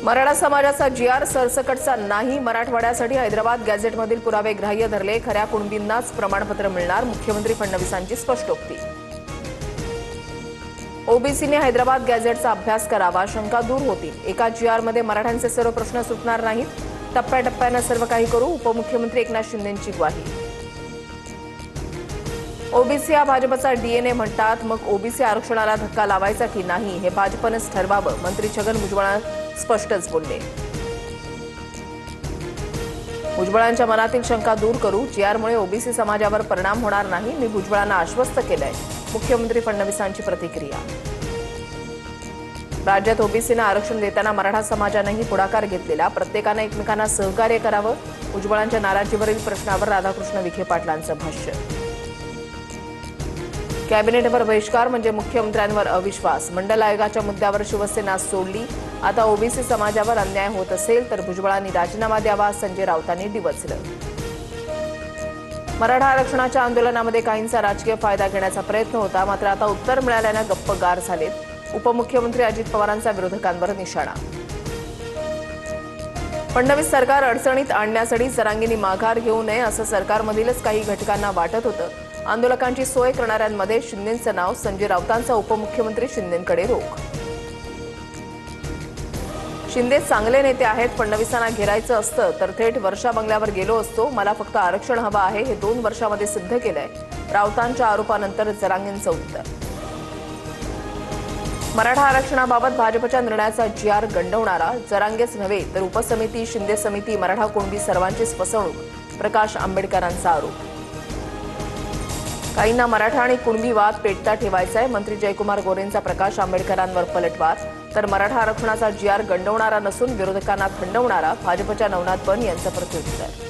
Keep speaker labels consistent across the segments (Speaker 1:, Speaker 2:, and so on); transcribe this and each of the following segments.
Speaker 1: मराठा समाजाचा जीआर सरसकटचा नाही. मराठवाड्यासाठी हैदराबाद गॅझेटमधील पुरावे ग्राह्य धरले. खऱ्या कुणबींनाच प्रमाणपत्र मिळणार. मुख्यमंत्री फडणवीसांची स्पष्टोक्ती. ओबीसीने हैदराबाद गॅझेटचा अभ्यास करावा, शंका दूर होतील. एका जीआरमध्ये मराठ्यांचे सर्व प्रश्न सुटणार नाहीत. टप्प्याटप्प्याने सर्व काही करू. उपमुख्यमंत्री एकनाथ शिंदेंची ग्वाही. ओबीसी हा भाजपचा डीएनए म्हणतात, मग ओबीसी आरक्षणाला धक्का लावायचा की नाही हे भाजपनेच ठरवावं. मंत्री छगन भुजबळ स्पष्टच बोलले. भुजबळांच्या मनातील शंका दूर करू. जीआरमुळे ओबीसी समाजावर परिणाम होणार नाही. मी भुजबळांना आश्वस्त केलंय. मुख्यमंत्री फडणवीसांची प्रतिक्रिया. राज्यात ओबीसींना आरक्षण देताना मराठा समाजानेही पुढाकार घेतलेला. प्रत्येकाने एकमेकांना सहकार्य करावं. भुजबळांच्या नाराजीवरील प्रश्नावर राधाकृष्ण विखे पाटलांचं भाष्य. कॅबिनेटवर बहिष्कार म्हणजे मुख्यमंत्र्यांवर अविश्वास. मंडल आयोगाच्या मुद्द्यावर शिवसेना सोडली. आता ओबीसी समाजावर अन्याय होत असेल तर भुजबळांनी राजीनामा द्यावा. संजय राऊतांनी डिवचलं. मराठा आरक्षणाच्या आंदोलनामध्ये काहींचा राजकीय फायदा घेण्याचा प्रयत्न होता, मात्र आता उत्तर मिळाल्यानं गप्प गार झालेत. उपमुख्यमंत्री अजित पवारांचा विरोधकांवर निशाणा. फडणवीस सरकार अडचणीत आणण्यासाठी जरांगेंनी माघार घेऊ नये असं सरकारमधीलच काही घटकांना वाटत होतं. आंदोलकांची सोय करणाऱ्यांमध्ये शिंदेंचं नाव. संजय राऊतांचा उपमुख्यमंत्री शिंदेंकडे रोख. शिंदे चांगले नेते आहेत. फडणवीसांना घेरायचं असतं तर थेट वर्षा बंगल्यावर गेलो असतो. मला फक्त आरक्षण हवं आहे हे 2 वर्षामध्ये सिद्ध केलंय. राऊतांच्या आरोपानंतर जरांगेंचं उत्तर. मराठा आरक्षणाबाबत भाजपच्या निर्णयाचा जीआर गंडवणारा. जरांगेच नव्हे तर उपसमिती, शिंदे समिती, मराठा कुणबी सर्वांचीच फसवणूक. प्रकाश आंबेडकरांचा आरोप. काहींना मराठा आणि कुणबी वाद पेटता ठेवायचा आहे. मंत्री जयकुमार गोरेंचा प्रकाश आंबेडकरांवर पलटवार. तर मराठा आरक्षणाचा जीआर गंडवणारा नसून विरोधकांना थंडवणारा. भाजपच्या नवनाथ बन यांचं प्रत्युत्तर.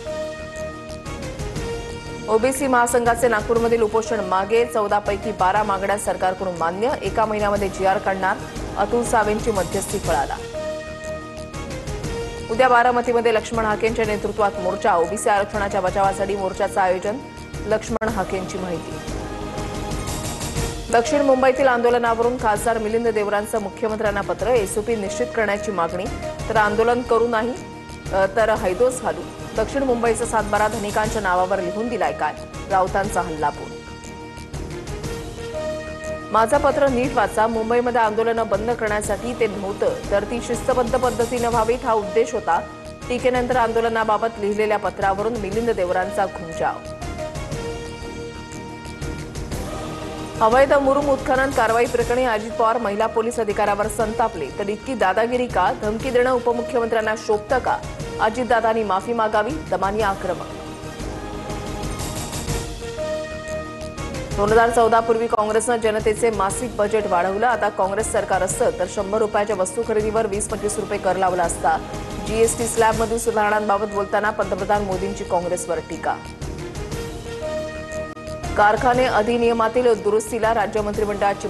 Speaker 1: ओबीसी महासंघाचे नागपूरमधील उपोषण मागे. 14 पैकी 12 मागण्या सरकारकडून मान्य. 1 महिन्यामध्ये जीआर काढणार. अतुल सावेंची मध्यस्थी फळाला. उद्या बारामतीमध्ये लक्ष्मण हाकेंच्या नेतृत्वात मोर्चा. ओबीसी आरक्षणाच्या बचावासाठी मोर्चाचं आयोजन. लक्ष्मण हाकेंची माहिती. दक्षिण मुंबईतील आंदोलनावरून खासदार मिलिंद देवरांचं मुख्यमंत्र्यांना पत्र. एसओपी निश्चित करण्याची मागणी. तर आंदोलन करू नाही तर हैदोस घालू. दक्षिण मुंबईचा 7-12 धनिकांच्या नावावर लिहून दिलाय काय? राऊतांचा हल्लापूर. माझं पत्र नीट वाचा. मुंबईमध्ये आंदोलनं बंद करण्यासाठी ते नव्हतं तर ती शिस्तबद्ध पद्धतीनं व्हावीत हा उद्देश होता. टीकेनंतर आंदोलनाबाबत लिहिलेल्या पत्रावरून मिलिंद देवरांचा घुमजाव. अवैध मुरुम उत्खनन कारवाई प्रकरणी अजित पवार महिला पोलीस अधिकाऱ्यावर संतापले. तर इतकी दादागिरी का? धमकी देणं उपमुख्यमंत्र्यांना शोभतं का? अजितदादांनी माफी मागावी. दमानी आक्रमक. 2014 पूर्वी काँग्रेसनं जनतेचे मासिक बजेट वाढवलं. आता काँग्रेस सरकार असतं तर 100 रुपयाच्या वस्तू खरेदीवर 20-25 रुपये कर लावला असता. जीएसटी स्लॅबमधील सुधारणांबाबत बोलताना पंतप्रधान मोदींची काँग्रेसवर टीका. कारखाने अधिनियमातील दुरुस्तीला राज्य मंत्रिमंडळाची